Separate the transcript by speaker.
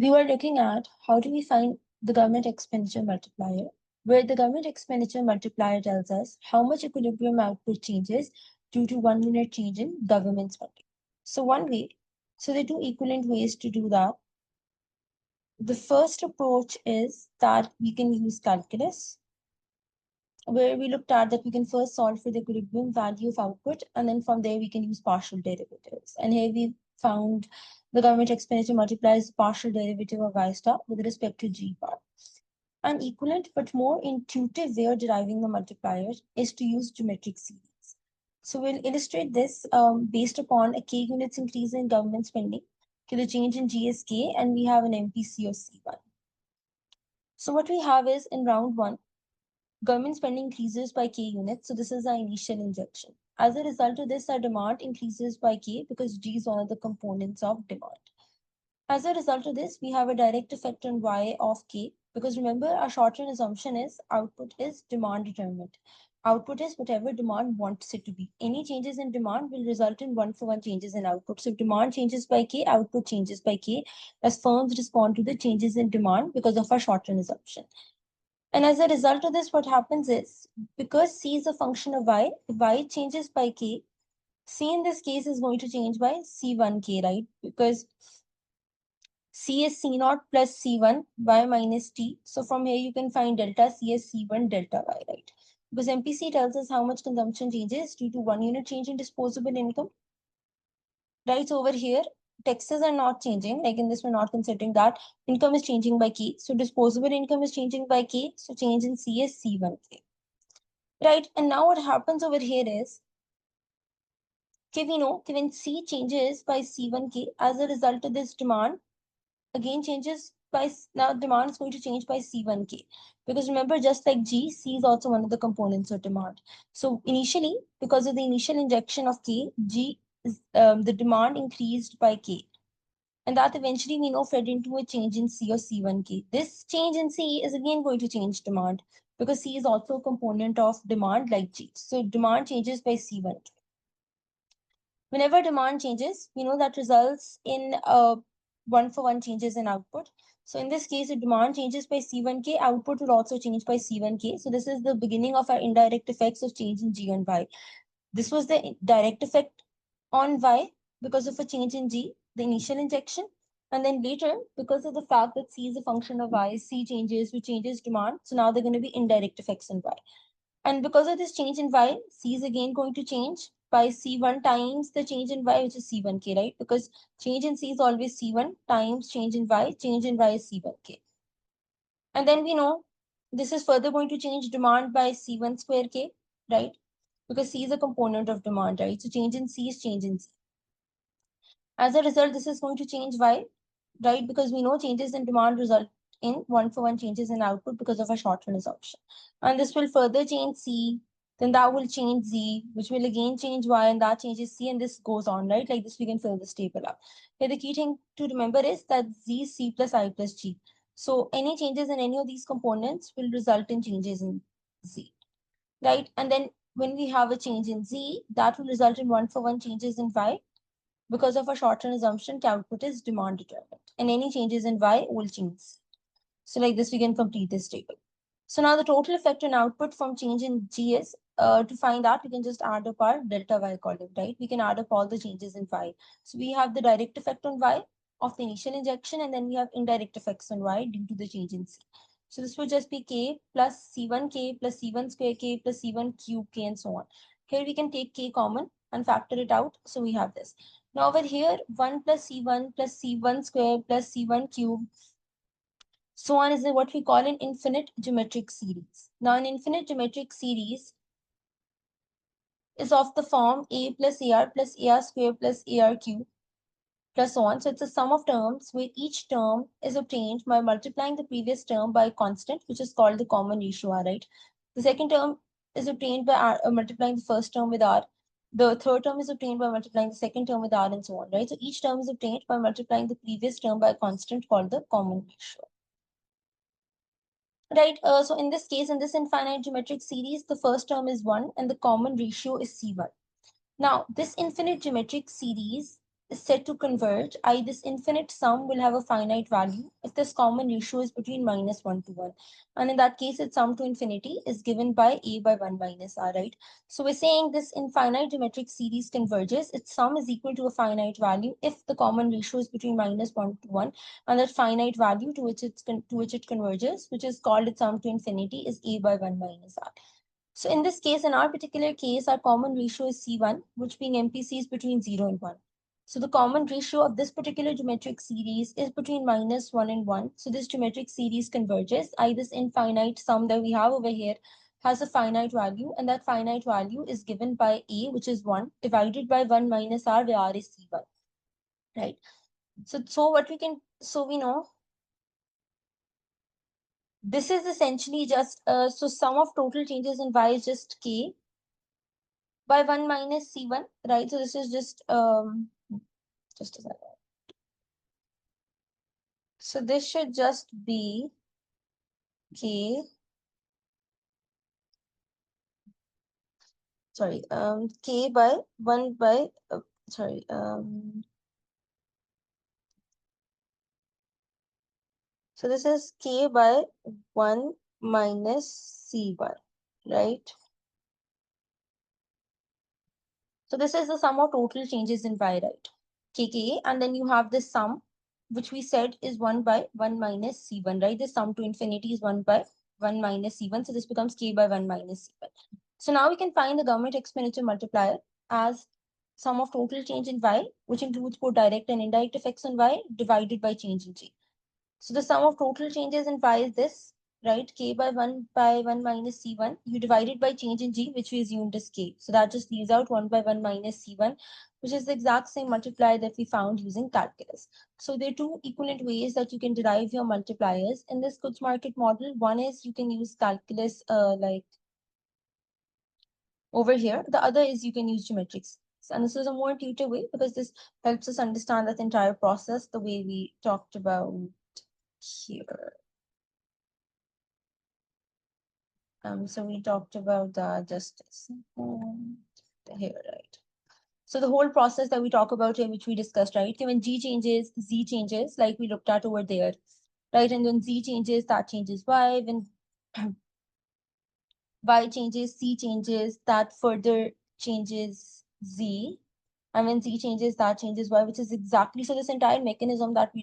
Speaker 1: we were looking at how do we find the government expenditure multiplier, where the government expenditure multiplier tells us how much equilibrium output changes due to 1 unit change in government spending. So there are two equivalent ways to do that. The first approach is that we can use calculus, where we looked at that we can first solve for the equilibrium value of output, and then from there we can use partial derivatives. And here we found the government expenditure multiplies the partial derivative of y star with respect to g bar. An equivalent but more intuitive way of deriving the multiplier is to use geometric series. So we'll illustrate this based upon a k units increase in government spending. Okay, the change in G is k, and we have an MPC of C1. So what we have is in round one, government spending increases by k units. So this is our initial injection. As a result of this, our demand increases by k because G is one of the components of demand. As a result of this, we have a direct effect on y of k, because remember our short-run assumption is output is demand determined. Output is whatever demand wants it to be. Any changes in demand will result in one-for-one changes in output. So if demand changes by k, output changes by k, as firms respond to the changes in demand because of our short-run assumption. And as a result of this, what happens is, because C is a function of y, if y changes by k, C in this case is going to change by C1k, right? Because C is C0 plus C1, y minus T. So from here you can find delta C as C1 delta y, right? Because MPC tells us how much consumption changes due to 1 unit change in disposable income. Right, so over here, taxes are not changing. Like in this, we're not considering that. Income is changing by k. So disposable income is changing by k. So change in C is C1k. Right, and now what happens over here is, okay, we know when C changes by C1k, as a result of this demand, again changes by, now demand is going to change by C1k. Because remember, just like G, C is also one of the components of demand. So initially, because of the initial injection of k, G is, the demand increased by k. And that eventually we know fed into a change in C or C1k. This change in C is again going to change demand, because C is also a component of demand like G. So demand changes by C1k. Whenever demand changes, we know that results in one-for-one changes in output. So in this case, if demand changes by C1k, output will also change by C1k. So this is the beginning of our indirect effects of change in G and Y. This was the direct effect on Y because of a change in G, the initial injection. And then later, because of the fact that C is a function of Y, C changes, which changes demand. So now they're going to be indirect effects on Y. And because of this change in Y, C is again going to change by C1 times the change in Y, which is C1k, right? Because change in C is always C1 times change in Y is C1k. And then we know this is further going to change demand by C1 square k, right? Because C is a component of demand, right? So change in C is change in C. As a result, this is going to change Y, right? Because we know changes in demand result in one-for-one changes in output because of a short-run assumption. And this will further change C, then that will change Z, which will again change Y, and that changes C, and this goes on, right? Like this, we can fill this table up. Okay, the key thing to remember is that Z, C plus I plus G. So any changes in any of these components will result in changes in Z, right? And then when we have a change in Z, that will result in one-for-one changes in Y, because of a short-run assumption, output is demand determined, and any changes in Y will change. So like this, we can complete this table. So now the total effect on output from change in G is, to find that, we can just add up our delta Y column, right? We can add up all the changes in Y. So we have the direct effect on Y of the initial injection, and then we have indirect effects on Y due to the change in C. So this would just be K plus C1K plus C1 square K plus C1 cube K and so on. Here we can take K common and factor it out. So we have this. Now over here, 1 plus C1 square plus C1 cube, so on, is what we call an infinite geometric series. Now an infinite geometric series is of the form A plus AR square plus AR cube plus so on. So it's a sum of terms where each term is obtained by multiplying the previous term by a constant, which is called the common ratio R, right? The second term is obtained by R, multiplying the first term with R. The third term is obtained by multiplying the second term with R and so on, right? So each term is obtained by multiplying the previous term by a constant called the common ratio. Right, so in this case, in this infinite geometric series, the first term is 1 and the common ratio is C1. Now, this infinite geometric series is said to converge, I this infinite sum will have a finite value if this common ratio is between -1 to 1. And in that case, its sum to infinity is given by a by 1 minus r, right? So we're saying this infinite geometric series converges. Its sum is equal to a finite value if the common ratio is between -1 to 1, and that finite value to which it converges, which is called its sum to infinity, is a by 1 minus r. So in this case, in our particular case, our common ratio is C1, which being MPC is between 0 and 1. So the common ratio of this particular geometric series is between -1 and 1. So this geometric series converges. This infinite sum that we have over here has a finite value, and that finite value is given by A, which is 1, divided by 1 minus R, where R is C1, right? So we know this is essentially just, so sum of total changes in Y is just K by 1 minus C1, right? So this is just a second. So this should just be K, sorry, K by 1 by, sorry, so this is K by 1 minus C1, right? So this is the sum of total changes in Y, right? KK, and then you have this sum, which we said is 1 by 1 minus C1, right? The sum to infinity is 1 by 1 minus C1. So this becomes K by 1 minus C1. So now we can find the government expenditure multiplier as sum of total change in Y, which includes both direct and indirect effects on Y, divided by change in G. So the sum of total changes in Y is this, right? K by 1 minus C1. You divide it by change in G, which we assumed is K. So that just leaves out 1 by 1 minus C1, which is the exact same multiplier that we found using calculus. So there are two equivalent ways that you can derive your multipliers in this goods market model. One is you can use calculus like over here. The other is you can use geometrics. And this is a more intuitive way because this helps us understand that entire process the way we talked about here. So we talked about that just here, right? So the whole process that we talk about here, which we discussed, right? When G changes, Z changes, like we looked at over there, right? And when Z changes, that changes Y. When Y changes, C changes, that further changes Z. And when Z changes, that changes Y, which is exactly, so this entire mechanism that we